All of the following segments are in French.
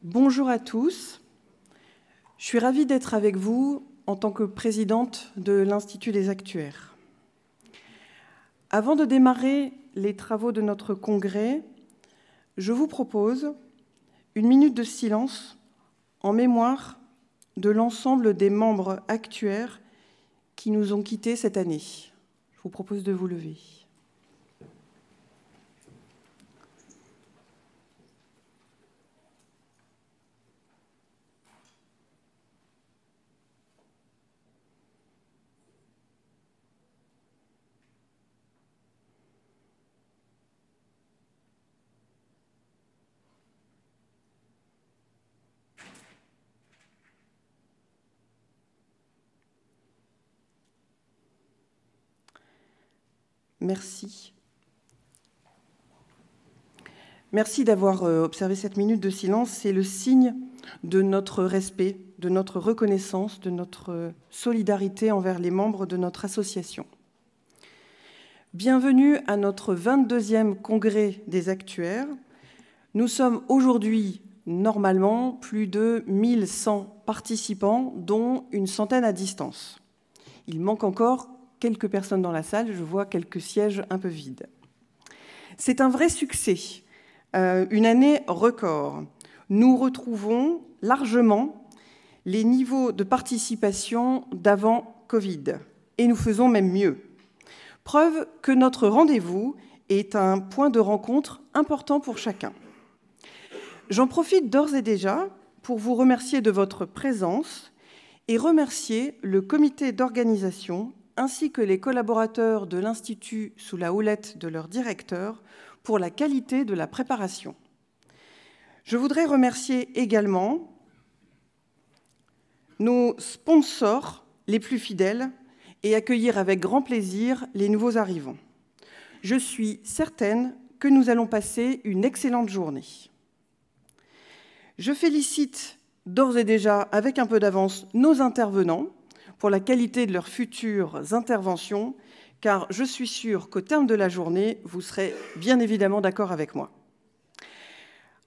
Bonjour à tous. Je suis ravie d'être avec vous en tant que présidente de l'Institut des Actuaires. Avant de démarrer les travaux de notre congrès, je vous propose une minute de silence en mémoire de l'ensemble des membres actuaires qui nous ont quittés cette année. Je vous propose de vous lever. Merci. Merci d'avoir observé cette minute de silence. C'est le signe de notre respect, de notre reconnaissance, de notre solidarité envers les membres de notre association. Bienvenue à notre 22e congrès des actuaires. Nous sommes aujourd'hui, normalement, plus de 1100 participants, dont une centaine à distance. Il manque encore quelques personnes dans la salle, je vois quelques sièges un peu vides. C'est un vrai succès, une année record. Nous retrouvons largement les niveaux de participation d'avant Covid, et nous faisons même mieux. Preuve que notre rendez-vous est un point de rencontre important pour chacun. J'en profite d'ores et déjà pour vous remercier de votre présence et remercier le comité d'organisation ainsi que les collaborateurs de l'Institut sous la houlette de leur directeur pour la qualité de la préparation. Je voudrais remercier également nos sponsors les plus fidèles et accueillir avec grand plaisir les nouveaux arrivants. Je suis certaine que nous allons passer une excellente journée. Je félicite d'ores et déjà, avec un peu d'avance, nos intervenants pour la qualité de leurs futures interventions, car je suis sûre qu'au terme de la journée, vous serez bien évidemment d'accord avec moi.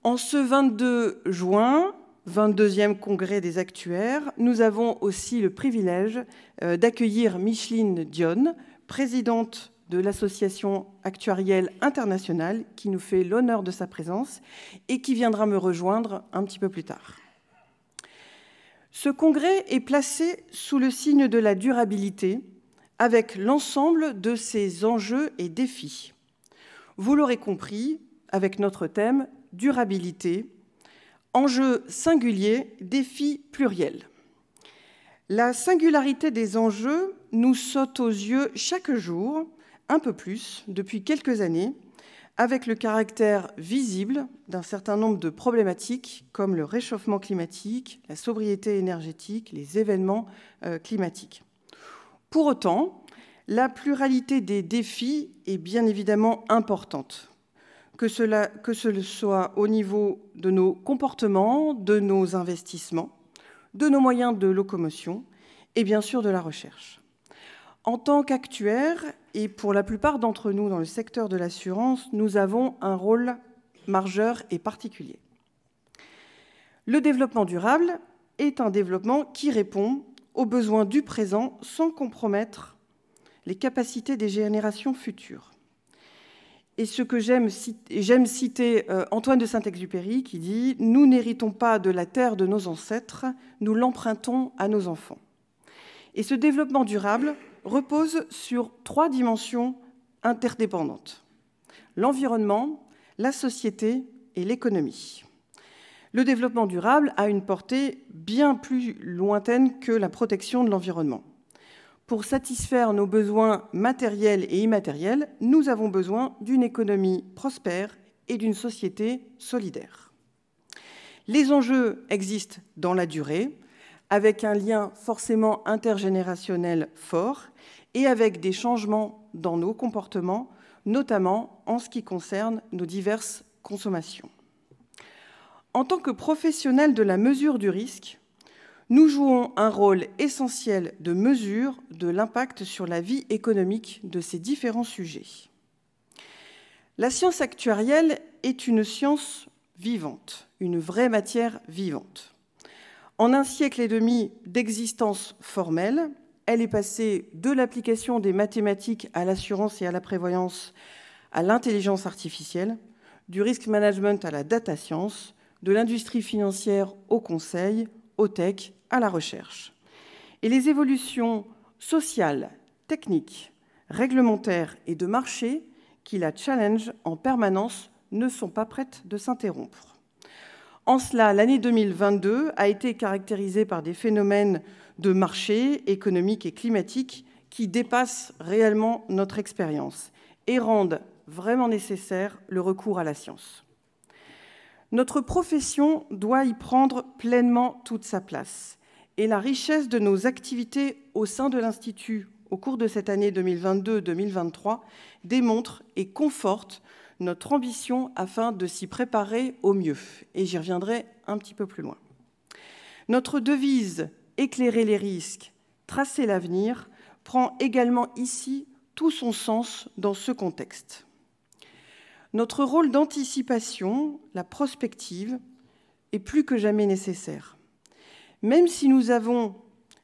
En ce 22 juin, 22e congrès des actuaires, nous avons aussi le privilège d'accueillir Micheline Dionne, présidente de l'Association actuarielle internationale, qui nous fait l'honneur de sa présence et qui viendra me rejoindre un petit peu plus tard. Ce congrès est placé sous le signe de la durabilité, avec l'ensemble de ses enjeux et défis. Vous l'aurez compris, avec notre thème « Durabilité », enjeux singuliers, défis pluriels. La singularité des enjeux nous saute aux yeux chaque jour, un peu plus, depuis quelques années, avec le caractère visible d'un certain nombre de problématiques comme le réchauffement climatique, la sobriété énergétique, les événements climatiques. Pour autant, la pluralité des défis est bien évidemment importante, que ce soit au niveau de nos comportements, de nos investissements, de nos moyens de locomotion et bien sûr de la recherche. En tant qu'actuaires, et pour la plupart d'entre nous dans le secteur de l'assurance, nous avons un rôle majeur et particulier. Le développement durable est un développement qui répond aux besoins du présent sans compromettre les capacités des générations futures. Et ce que j'aime citer Antoine de Saint-Exupéry qui dit « Nous n'héritons pas de la terre de nos ancêtres, nous l'empruntons à nos enfants ». Et ce développement durable repose sur 3 dimensions interdépendantes: l'environnement, la société et l'économie. Le développement durable a une portée bien plus lointaine que la protection de l'environnement. Pour satisfaire nos besoins matériels et immatériels, nous avons besoin d'une économie prospère et d'une société solidaire. Les enjeux existent dans la durée, avec un lien forcément intergénérationnel fort et avec des changements dans nos comportements, notamment en ce qui concerne nos diverses consommations. En tant que professionnels de la mesure du risque, nous jouons un rôle essentiel de mesure de l'impact sur la vie économique de ces différents sujets. La science actuarielle est une science vivante, une vraie matière vivante. En un siècle et demi d'existence formelle, elle est passée de l'application des mathématiques à l'assurance et à la prévoyance à l'intelligence artificielle, du risk management à la data science, de l'industrie financière au conseil, au tech, à la recherche. Et les évolutions sociales, techniques, réglementaires et de marché qui la challenge en permanence ne sont pas prêtes de s'interrompre. En cela, l'année 2022 a été caractérisée par des phénomènes de marché économique et climatique qui dépassent réellement notre expérience et rendent vraiment nécessaire le recours à la science. Notre profession doit y prendre pleinement toute sa place et la richesse de nos activités au sein de l'Institut au cours de cette année 2022-2023 démontre et conforte notre ambition afin de s'y préparer au mieux. Et j'y reviendrai un petit peu plus loin. Notre devise « Éclairer les risques, tracer l'avenir » prend également ici tout son sens dans ce contexte. Notre rôle d'anticipation, la prospective, est plus que jamais nécessaire. Même si nous avons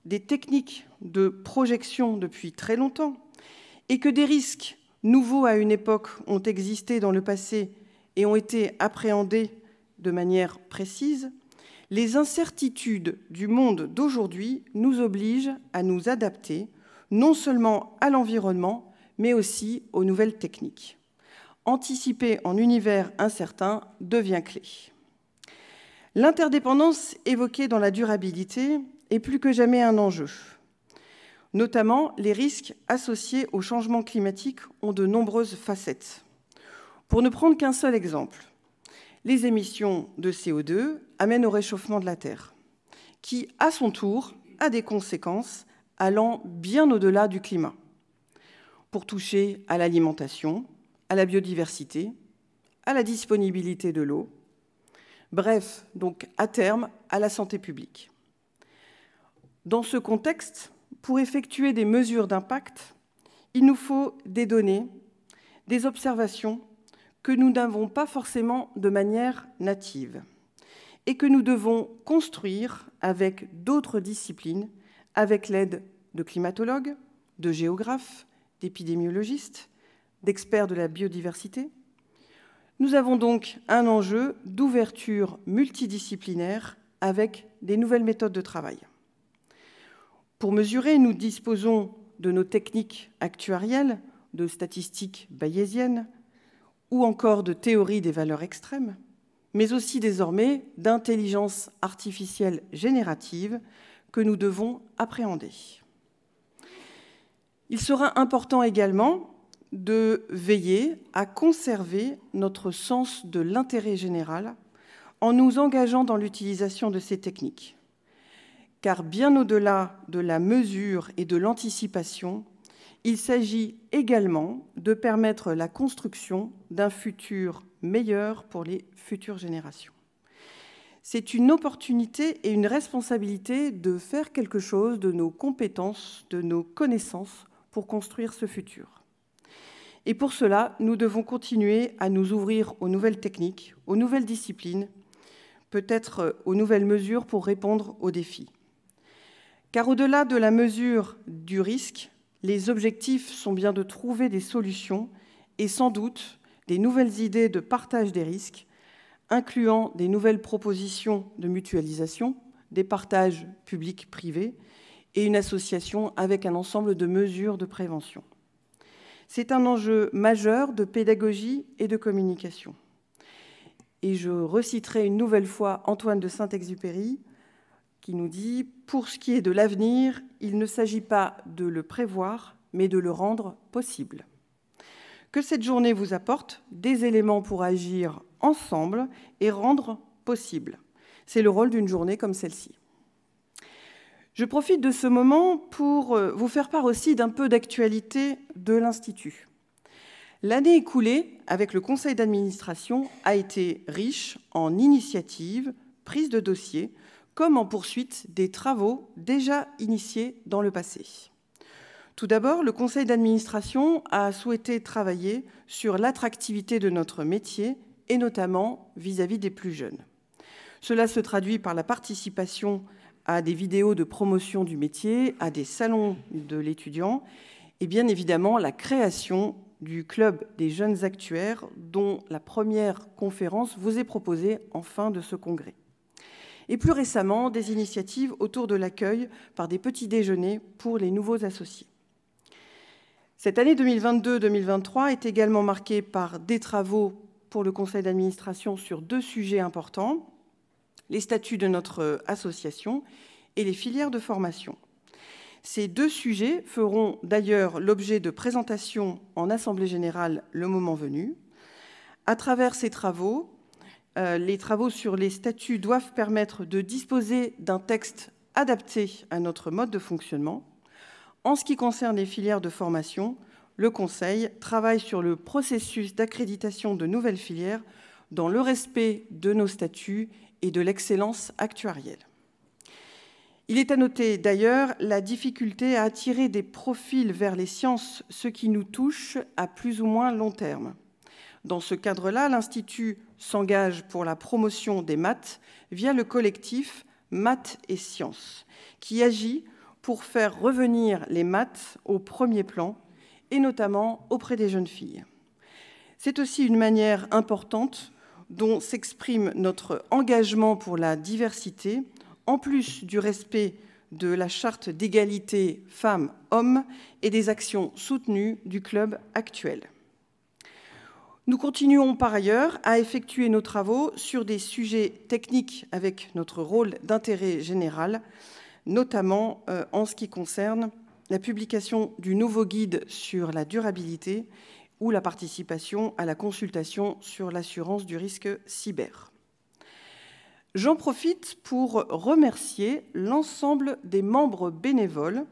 des techniques de projection depuis très longtemps et que des risques nouveaux à une époque ont existé dans le passé et ont été appréhendés de manière précise, les incertitudes du monde d'aujourd'hui nous obligent à nous adapter non seulement à l'environnement, mais aussi aux nouvelles techniques. Anticiper en univers incertain devient clé. L'interdépendance évoquée dans la durabilité est plus que jamais un enjeu. Notamment, les risques associés au changement climatique ont de nombreuses facettes. Pour ne prendre qu'un seul exemple, les émissions de CO2 amènent au réchauffement de la Terre, qui, à son tour, a des conséquences allant bien au-delà du climat, pour toucher à l'alimentation, à la biodiversité, à la disponibilité de l'eau, bref, donc à terme, à la santé publique. Dans ce contexte, pour effectuer des mesures d'impact, il nous faut des données, des observations que nous n'avons pas forcément de manière native et que nous devons construire avec d'autres disciplines, avec l'aide de climatologues, de géographes, d'épidémiologistes, d'experts de la biodiversité. Nous avons donc un enjeu d'ouverture multidisciplinaire avec des nouvelles méthodes de travail. Pour mesurer, nous disposons de nos techniques actuarielles, de statistiques bayésiennes ou encore de théorie des valeurs extrêmes, mais aussi désormais d'intelligence artificielle générative que nous devons appréhender. Il sera important également de veiller à conserver notre sens de l'intérêt général en nous engageant dans l'utilisation de ces techniques. Car bien au-delà de la mesure et de l'anticipation, il s'agit également de permettre la construction d'un futur meilleur pour les futures générations. C'est une opportunité et une responsabilité de faire quelque chose de nos compétences, de nos connaissances pour construire ce futur. Et pour cela, nous devons continuer à nous ouvrir aux nouvelles techniques, aux nouvelles disciplines, peut-être aux nouvelles mesures pour répondre aux défis. Car au-delà de la mesure du risque, les objectifs sont bien de trouver des solutions et sans doute des nouvelles idées de partage des risques, incluant des nouvelles propositions de mutualisation, des partages publics-privés et une association avec un ensemble de mesures de prévention. C'est un enjeu majeur de pédagogie et de communication. Et je reciterai une nouvelle fois Antoine de Saint-Exupéry qui nous dit « Pour ce qui est de l'avenir, il ne s'agit pas de le prévoir, mais de le rendre possible ». Que cette journée vous apporte des éléments pour agir ensemble et rendre possible. C'est le rôle d'une journée comme celle-ci. Je profite de ce moment pour vous faire part aussi d'un peu d'actualité de l'Institut. L'année écoulée, avec le conseil d'administration, a été riche en initiatives, prises de dossiers, comme en poursuite des travaux déjà initiés dans le passé. Tout d'abord, le conseil d'administration a souhaité travailler sur l'attractivité de notre métier et notamment vis-à-vis des plus jeunes. Cela se traduit par la participation à des vidéos de promotion du métier, à des salons de l'étudiant et bien évidemment la création du Club des jeunes actuaires dont la première conférence vous est proposée en fin de ce congrès. Et plus récemment, des initiatives autour de l'accueil par des petits déjeuners pour les nouveaux associés. Cette année 2022-2023 est également marquée par des travaux pour le conseil d'administration sur 2 sujets importants, les statuts de notre association et les filières de formation. Ces 2 sujets feront d'ailleurs l'objet de présentations en Assemblée générale le moment venu. À travers ces travaux, les travaux sur les statuts doivent permettre de disposer d'un texte adapté à notre mode de fonctionnement. En ce qui concerne les filières de formation, le Conseil travaille sur le processus d'accréditation de nouvelles filières dans le respect de nos statuts et de l'excellence actuarielle. Il est à noter d'ailleurs la difficulté à attirer des profils vers les sciences, ce qui nous touche à plus ou moins long terme. Dans ce cadre-là, l'Institut s'engage pour la promotion des maths via le collectif Maths et Sciences, qui agit pour faire revenir les maths au premier plan, et notamment auprès des jeunes filles. C'est aussi une manière importante dont s'exprime notre engagement pour la diversité, en plus du respect de la charte d'égalité femmes-hommes et des actions soutenues du club actuel. Nous continuons par ailleurs à effectuer nos travaux sur des sujets techniques avec notre rôle d'intérêt général, notamment en ce qui concerne la publication du nouveau guide sur la durabilité ou la participation à la consultation sur l'assurance du risque cyber. J'en profite pour remercier l'ensemble des membres bénévoles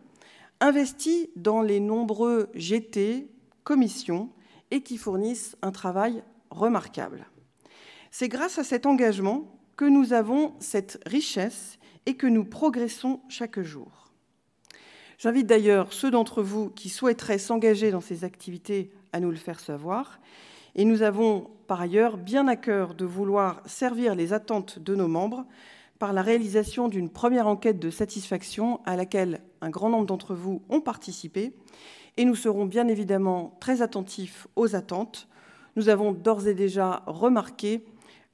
investis dans les nombreux GT, commissions, et qui fournissent un travail remarquable. C'est grâce à cet engagement que nous avons cette richesse et que nous progressons chaque jour. J'invite d'ailleurs ceux d'entre vous qui souhaiteraient s'engager dans ces activités à nous le faire savoir. Et nous avons par ailleurs bien à cœur de vouloir servir les attentes de nos membres par la réalisation d'une première enquête de satisfaction à laquelle un grand nombre d'entre vous ont participé. Et nous serons bien évidemment très attentifs aux attentes. Nous avons d'ores et déjà remarqué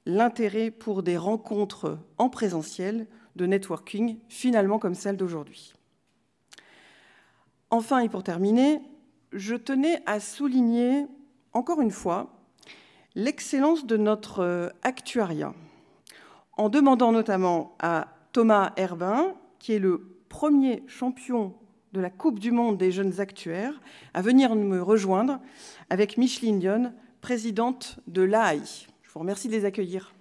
l'intérêt pour des rencontres en présentiel de networking, finalement comme celle d'aujourd'hui. Enfin, et pour terminer, je tenais à souligner encore une fois l'excellence de notre actuariat, en demandant notamment à Thomas Herbin, qui est le premier champion de la Coupe du monde des jeunes actuaires, à venir me rejoindre avec Micheline Dion, présidente de l'AAI. Je vous remercie de les accueillir.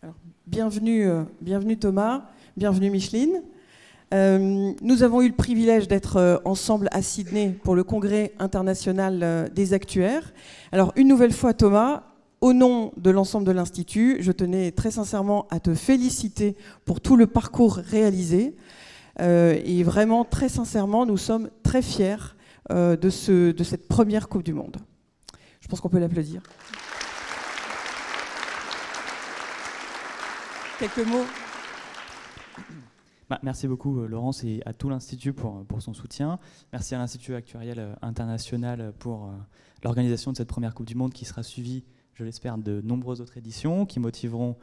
Alors, bienvenue Thomas, bienvenue Micheline. Nous avons eu le privilège d'être ensemble à Sydney pour le Congrès international des actuaires. Alors, une nouvelle fois, Thomas, au nom de l'ensemble de l'Institut, je tenais très sincèrement à te féliciter pour tout le parcours réalisé. Et vraiment, très sincèrement, nous sommes très fiers de cette première Coupe du Monde. Je pense qu'on peut l'applaudir. Quelques mots. Merci beaucoup Laurence et à tout l'Institut pour son soutien. Merci à l'Institut actuariel international pour l'organisation de cette première Coupe du Monde qui sera suivie, je l'espère, de nombreuses autres éditions qui motiveront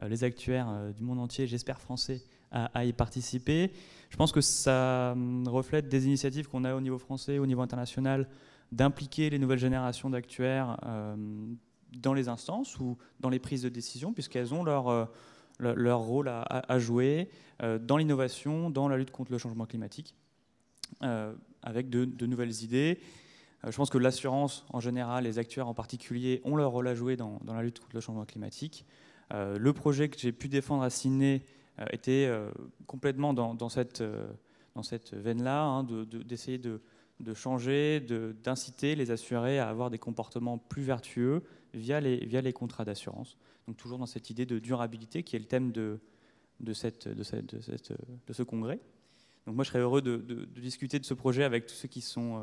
les actuaires du monde entier, j'espère français, à y participer. Je pense que ça reflète des initiatives qu'on a au niveau français, au niveau international, d'impliquer les nouvelles générations d'actuaires dans les instances ou dans les prises de décision, puisqu'elles ont leur rôle à jouer dans l'innovation, dans la lutte contre le changement climatique, avec de nouvelles idées. Je pense que l'assurance en général, les actuaires en particulier, ont leur rôle à jouer dans la lutte contre le changement climatique. Le projet que j'ai pu défendre à Sydney était complètement dans cette veine-là, hein, d'essayer de changer, d'inciter les assurés à avoir des comportements plus vertueux via les contrats d'assurance. Donc toujours dans cette idée de durabilité qui est le thème de de ce congrès. Donc moi, je serais heureux de discuter de ce projet avec tous ceux qui sont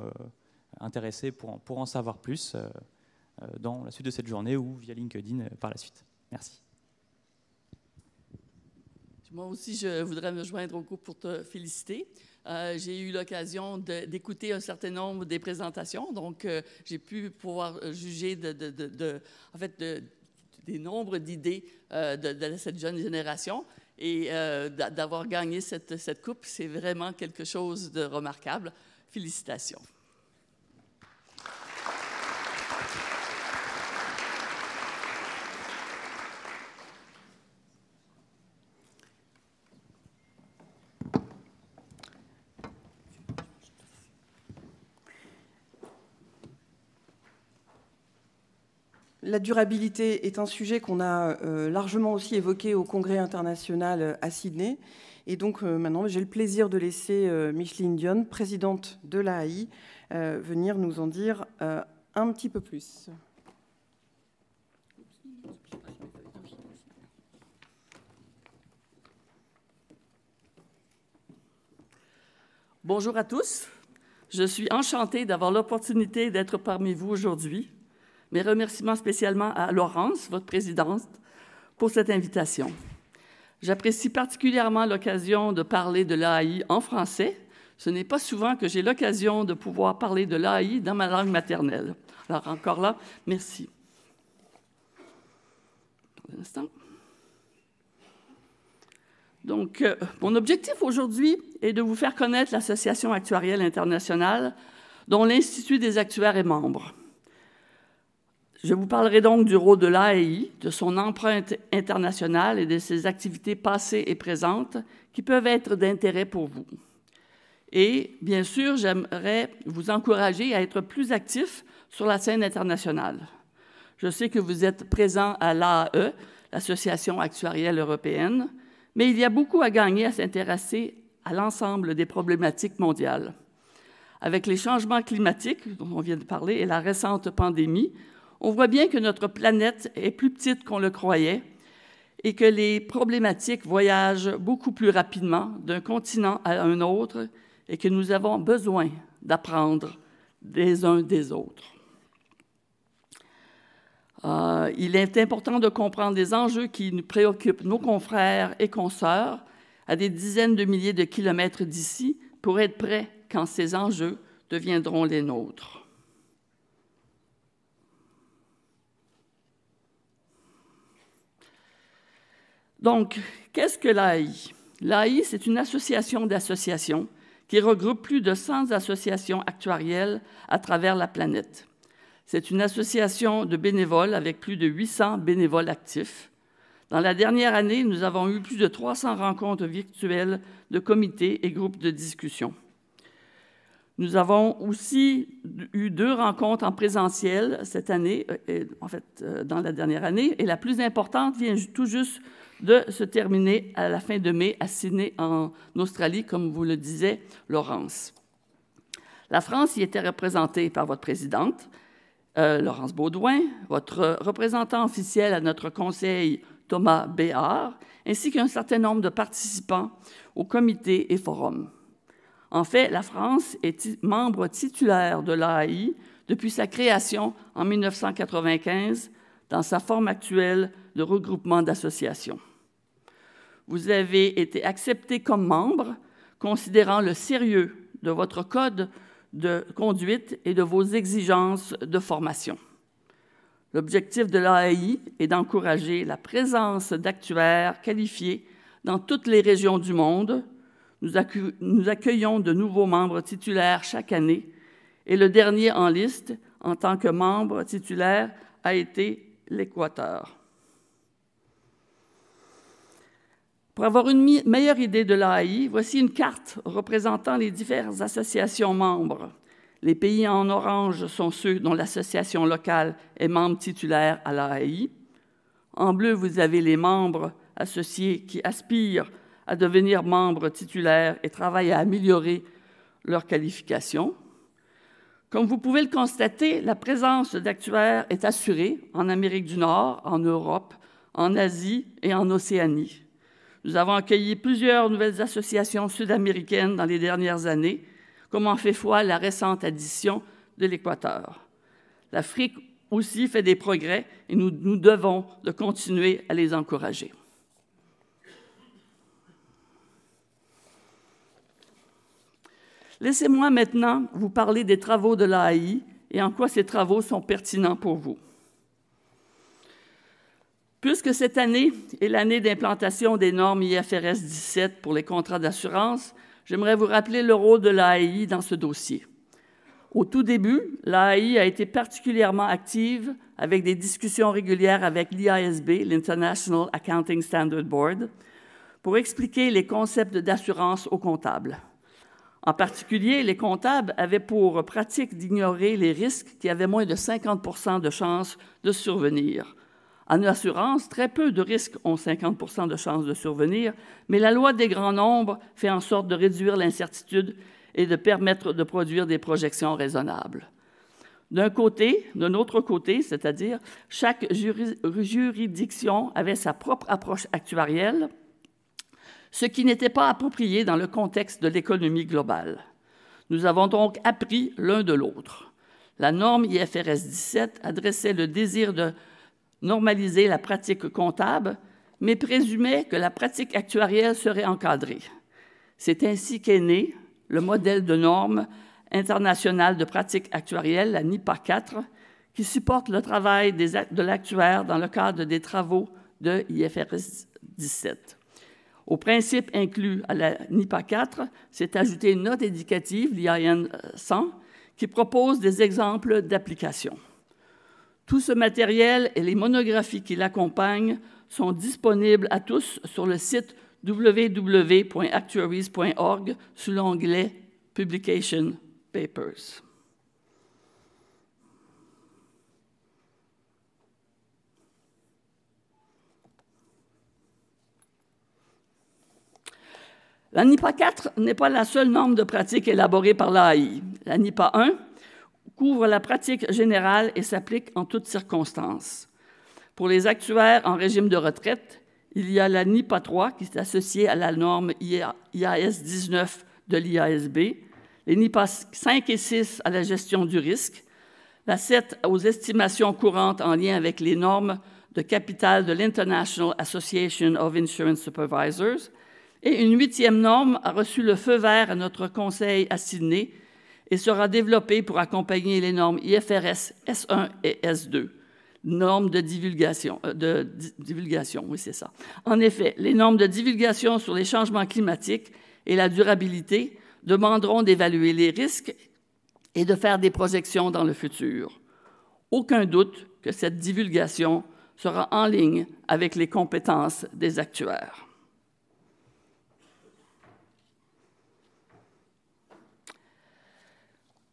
intéressés pour en savoir plus dans la suite de cette journée ou via LinkedIn par la suite. Merci. Moi aussi, je voudrais me joindre au groupe pour te féliciter. J'ai eu l'occasion d'écouter un certain nombre des présentations, donc j'ai pu pouvoir juger en fait, des nombres d'idées de cette jeune génération. Et d'avoir gagné cette coupe, c'est vraiment quelque chose de remarquable. Félicitations. La durabilité est un sujet qu'on a largement aussi évoqué au Congrès international à Sydney. Et donc maintenant, j'ai le plaisir de laisser Micheline Dion, présidente de l'AAI, venir nous en dire un petit peu plus. Bonjour à tous. Je suis enchantée d'avoir l'opportunité d'être parmi vous aujourd'hui. Mes remerciements spécialement à Laurence, votre présidente, pour cette invitation. J'apprécie particulièrement l'occasion de parler de l'AAI en français. Ce n'est pas souvent que j'ai l'occasion de pouvoir parler de l'AAI dans ma langue maternelle. Alors encore là, merci. Un instant. Donc, mon objectif aujourd'hui est de vous faire connaître l'Association actuarielle internationale dont l'Institut des actuaires est membre. Je vous parlerai donc du rôle de l'AAI, de son empreinte internationale et de ses activités passées et présentes qui peuvent être d'intérêt pour vous. Et, bien sûr, j'aimerais vous encourager à être plus actifs sur la scène internationale. Je sais que vous êtes présents à l'AAE, l'Association actuarielle européenne, mais il y a beaucoup à gagner à s'intéresser à l'ensemble des problématiques mondiales. Avec les changements climatiques dont on vient de parler et la récente pandémie, on voit bien que notre planète est plus petite qu'on le croyait et que les problématiques voyagent beaucoup plus rapidement d'un continent à un autre et que nous avons besoin d'apprendre des uns des autres. Il est important de comprendre les enjeux qui nous préoccupent nos confrères et consoeurs à des dizaines de milliers de kilomètres d'ici pour être prêts quand ces enjeux deviendront les nôtres. Donc, qu'est-ce que l'AAI? L'AAI, c'est une association d'associations qui regroupe plus de 100 associations actuarielles à travers la planète. C'est une association de bénévoles avec plus de 800 bénévoles actifs. Dans la dernière année, nous avons eu plus de 300 rencontres virtuelles de comités et groupes de discussion. Nous avons aussi eu 2 rencontres en présentiel cette année, dans la dernière année, et la plus importante vient tout juste de se terminer à la fin de mai à Sydney, en Australie, comme vous le disait Laurence. La France y était représentée par votre présidente, Laurence Beaudoin, votre représentant officiel à notre conseil, Thomas Béard, ainsi qu'un certain nombre de participants au comité et forum. En fait, la France est membre titulaire de l'AAI depuis sa création en 1995 dans sa forme actuelle de regroupement d'associations. Vous avez été accepté comme membre, considérant le sérieux de votre code de conduite et de vos exigences de formation. L'objectif de l'AAI est d'encourager la présence d'actuaires qualifiés dans toutes les régions du monde. Nous accueillons de nouveaux membres titulaires chaque année et le dernier en liste, en tant que membre titulaire, a été l'Équateur. Pour avoir une meilleure idée de l'AAI, voici une carte représentant les diverses associations membres. Les pays en orange sont ceux dont l'association locale est membre titulaire à l'AAI. En bleu, vous avez les membres associés qui aspirent à devenir membres titulaires et travaillent à améliorer leurs qualifications. Comme vous pouvez le constater, la présence d'actuaires est assurée en Amérique du Nord, en Europe, en Asie et en Océanie. Nous avons accueilli plusieurs nouvelles associations sud-américaines dans les dernières années, comme en fait foi la récente addition de l'Équateur. L'Afrique aussi fait des progrès et nous devons de continuer à les encourager. Laissez-moi maintenant vous parler des travaux de l'AAI et en quoi ces travaux sont pertinents pour vous. Puisque cette année est l'année d'implantation des normes IFRS 17 pour les contrats d'assurance, j'aimerais vous rappeler le rôle de l'AAI dans ce dossier. Au tout début, l'AAI a été particulièrement active avec des discussions régulières avec l'IASB, l'International Accounting Standard Board, pour expliquer les concepts d'assurance aux comptables. En particulier, les comptables avaient pour pratique d'ignorer les risques qui avaient moins de 50% de chances de survenir. En assurance, très peu de risques ont 50% de chances de survenir, mais la loi des grands nombres fait en sorte de réduire l'incertitude et de permettre de produire des projections raisonnables. D'un autre côté, c'est-à-dire, chaque juridiction avait sa propre approche actuarielle, ce qui n'était pas approprié dans le contexte de l'économie globale. Nous avons donc appris l'un de l'autre. La norme IFRS 17 adressait le désir de normaliser la pratique comptable, mais présumait que la pratique actuarielle serait encadrée. C'est ainsi qu'est né le modèle de norme internationale de pratique actuarielle, la NIPA 4, qui supporte le travail de l'actuaire dans le cadre des travaux de IFRS 17. Au principe inclus à la NIPA 4, s'est ajoutée une note éducative, l'IAN 100, qui propose des exemples d'application. Tout ce matériel et les monographies qui l'accompagnent sont disponibles à tous sur le site www.actuaries.org sous l'onglet « Publication Papers ». La NIPA 4 n'est pas la seule norme de pratique élaborée par l'AAI. La NIPA 1 couvre la pratique générale et s'applique en toutes circonstances. Pour les actuaires en régime de retraite, il y a la NIPA 3 qui est associée à la norme IAS 19 de l'IASB, les NIPA 5 et 6 à la gestion du risque, la 7 aux estimations courantes en lien avec les normes de capital de l'International Association of Insurance Supervisors, et une 8e norme a reçu le feu vert à notre conseil à Sydney et sera développée pour accompagner les normes IFRS S1 et S2, normes de divulgation. Oui, c'est ça. En effet, les normes de divulgation sur les changements climatiques et la durabilité demanderont d'évaluer les risques et de faire des projections dans le futur. Aucun doute que cette divulgation sera en ligne avec les compétences des actuaires.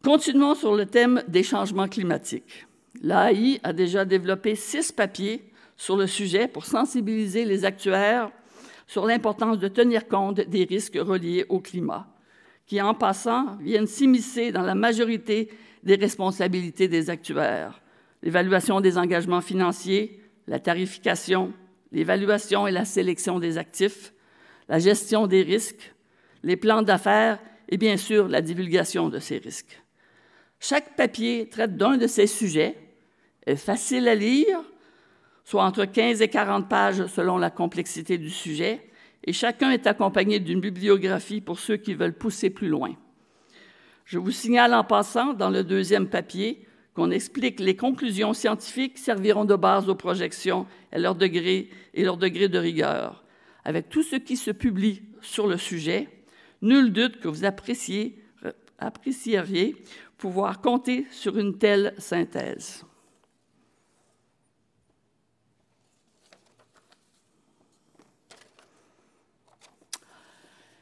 Continuons sur le thème des changements climatiques. L'AAI a déjà développé 6 papiers sur le sujet pour sensibiliser les actuaires sur l'importance de tenir compte des risques reliés au climat, qui, en passant, viennent s'immiscer dans la majorité des responsabilités des actuaires. L'évaluation des engagements financiers, la tarification, l'évaluation et la sélection des actifs, la gestion des risques, les plans d'affaires et bien sûr la divulgation de ces risques. Chaque papier traite d'un de ces sujets, est facile à lire, soit entre 15 et 40 pages selon la complexité du sujet, et chacun est accompagné d'une bibliographie pour ceux qui veulent pousser plus loin. Je vous signale en passant, dans le 2e papier, qu'on explique les conclusions scientifiques serviront de base aux projections et leur degré de rigueur. Avec tout ce qui se publie sur le sujet, nul doute que vous apprécieriez pouvoir compter sur une telle synthèse.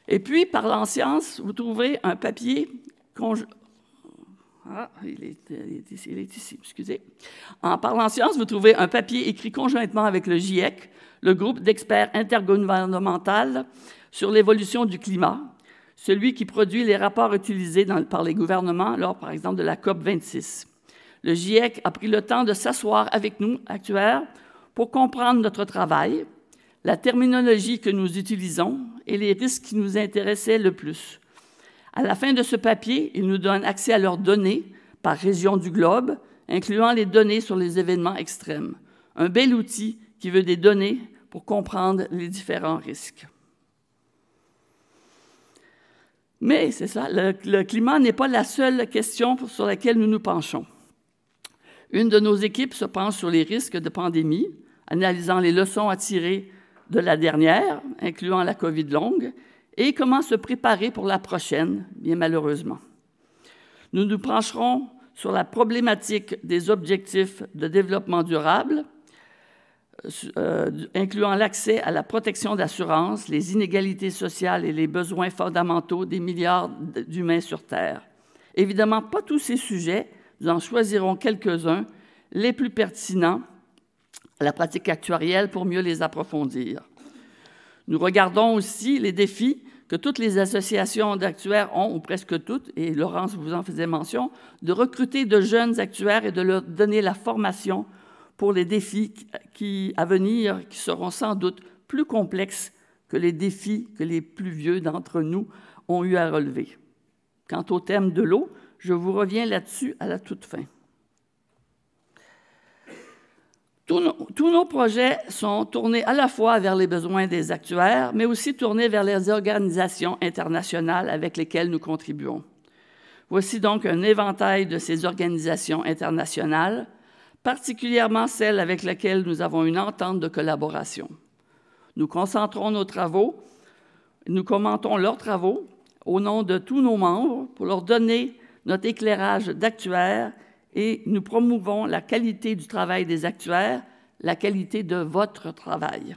Et puis, Parlant Science, vous trouverez un papier il est ici, excusez. En Parlant Science, vous trouvez un papier écrit conjointement avec le GIEC, le groupe d'experts intergouvernemental sur l'évolution du climat, celui qui produit les rapports utilisés par les gouvernements lors, par exemple, de la COP26. Le GIEC a pris le temps de s'asseoir avec nous, actuaires, pour comprendre notre travail, la terminologie que nous utilisons et les risques qui nous intéressaient le plus. À la fin de ce papier, ils nous donnent accès à leurs données par région du globe, incluant les données sur les événements extrêmes. Un bel outil qui veut des données pour comprendre les différents risques. Mais c'est ça, le climat n'est pas la seule question sur laquelle nous nous penchons. Une de nos équipes se penche sur les risques de pandémie, analysant les leçons à tirer de la dernière, incluant la COVID longue, et comment se préparer pour la prochaine, bien malheureusement. Nous nous pencherons sur la problématique des objectifs de développement durable, incluant l'accès à la protection d'assurance, les inégalités sociales et les besoins fondamentaux des milliards d'humains sur Terre. Évidemment, pas tous ces sujets, nous en choisirons quelques-uns, les plus pertinents à la pratique actuarielle pour mieux les approfondir. Nous regardons aussi les défis que toutes les associations d'actuaires ont, ou presque toutes, et Laurence vous en faisait mention, de recruter de jeunes actuaires et de leur donner la formation pour les défis à venir, qui seront sans doute plus complexes que les défis que les plus vieux d'entre nous ont eu à relever. Quant au thème de l'eau, je vous reviens là-dessus à la toute fin. Tous nos projets sont tournés à la fois vers les besoins des actuaires, mais aussi tournés vers les organisations internationales avec lesquelles nous contribuons. Voici donc un éventail de ces organisations internationales, particulièrement celles avec lesquelles nous avons une entente de collaboration. Nous concentrons nos travaux, nous commentons leurs travaux au nom de tous nos membres pour leur donner notre éclairage d'actuaires et nous promouvons la qualité du travail des actuaires, la qualité de votre travail.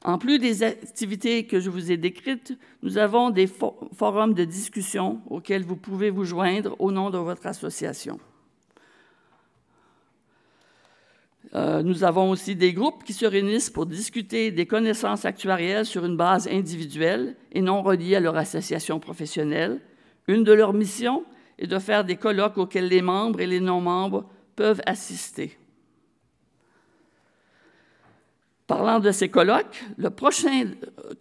En plus des activités que je vous ai décrites, nous avons des forums de discussion auxquels vous pouvez vous joindre au nom de votre association. Nous avons aussi des groupes qui se réunissent pour discuter des connaissances actuarielles sur une base individuelle et non reliée à leur association professionnelle. Une de leurs missions est de faire des colloques auxquels les membres et les non-membres peuvent assister. Parlant de ces colloques, le prochain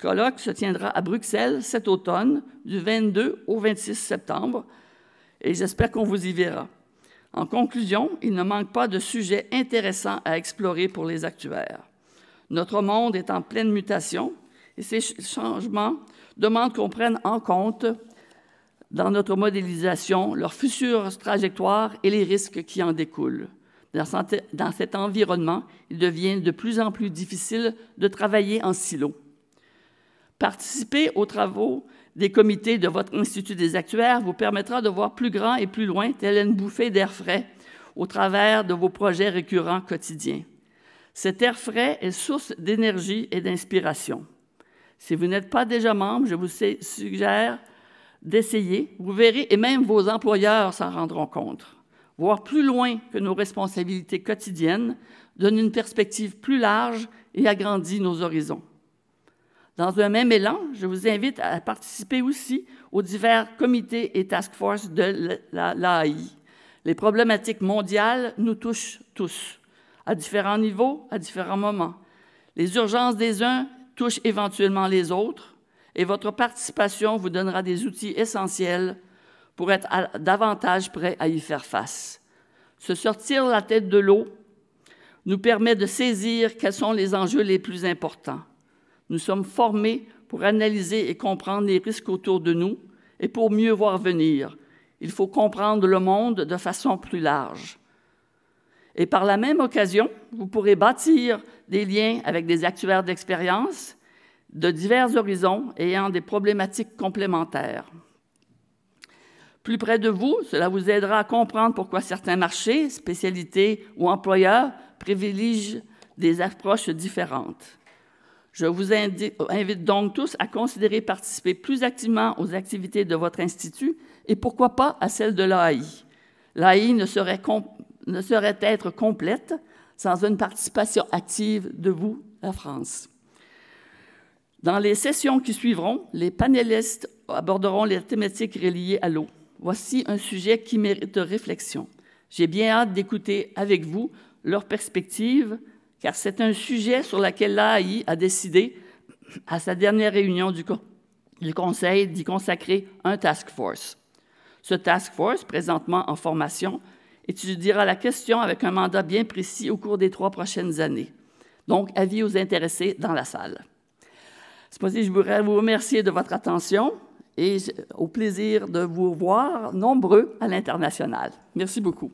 colloque se tiendra à Bruxelles cet automne, du 22 au 26 septembre, et j'espère qu'on vous y verra. En conclusion, il ne manque pas de sujets intéressants à explorer pour les actuaires. Notre monde est en pleine mutation et ces changements demandent qu'on prenne en compte dans notre modélisation leur future trajectoire et les risques qui en découlent. Dans cet environnement, il devient de plus en plus difficile de travailler en silo. Participer aux travaux des comités de votre Institut des actuaires vous permettra de voir plus grand et plus loin, telle une bouffée d'air frais, au travers de vos projets récurrents quotidiens. Cet air frais est source d'énergie et d'inspiration. Si vous n'êtes pas déjà membre, je vous suggère d'essayer. Vous verrez, et même vos employeurs s'en rendront compte. Voir plus loin que nos responsabilités quotidiennes donne une perspective plus large et agrandit nos horizons. Dans un même élan, je vous invite à participer aussi aux divers comités et task force de l'AI. Les problématiques mondiales nous touchent tous, à différents niveaux, à différents moments. Les urgences des uns touchent éventuellement les autres, et votre participation vous donnera des outils essentiels pour être davantage prêt à y faire face. Se sortir la tête de l'eau nous permet de saisir quels sont les enjeux les plus importants. Nous sommes formés pour analyser et comprendre les risques autour de nous et pour mieux voir venir. Il faut comprendre le monde de façon plus large. Et par la même occasion, vous pourrez bâtir des liens avec des actuaires d'expérience de divers horizons ayant des problématiques complémentaires. Plus près de vous, cela vous aidera à comprendre pourquoi certains marchés, spécialités ou employeurs privilégient des approches différentes. Je vous invite donc tous à considérer participer plus activement aux activités de votre institut et pourquoi pas à celles de l'AI. L'AI ne saurait être complète sans une participation active de vous, la France. Dans les sessions qui suivront, les panélistes aborderont les thématiques reliées à l'eau. Voici un sujet qui mérite réflexion. J'ai bien hâte d'écouter avec vous leurs perspectives, car c'est un sujet sur lequel l'AAI a décidé, à sa dernière réunion du Conseil, d'y consacrer un task force. Ce task force, présentement en formation, étudiera la question avec un mandat bien précis au cours des 3 prochaines années. Donc, avis aux intéressés dans la salle. Je voudrais vous remercier de votre attention et au plaisir de vous voir nombreux à l'international. Merci beaucoup.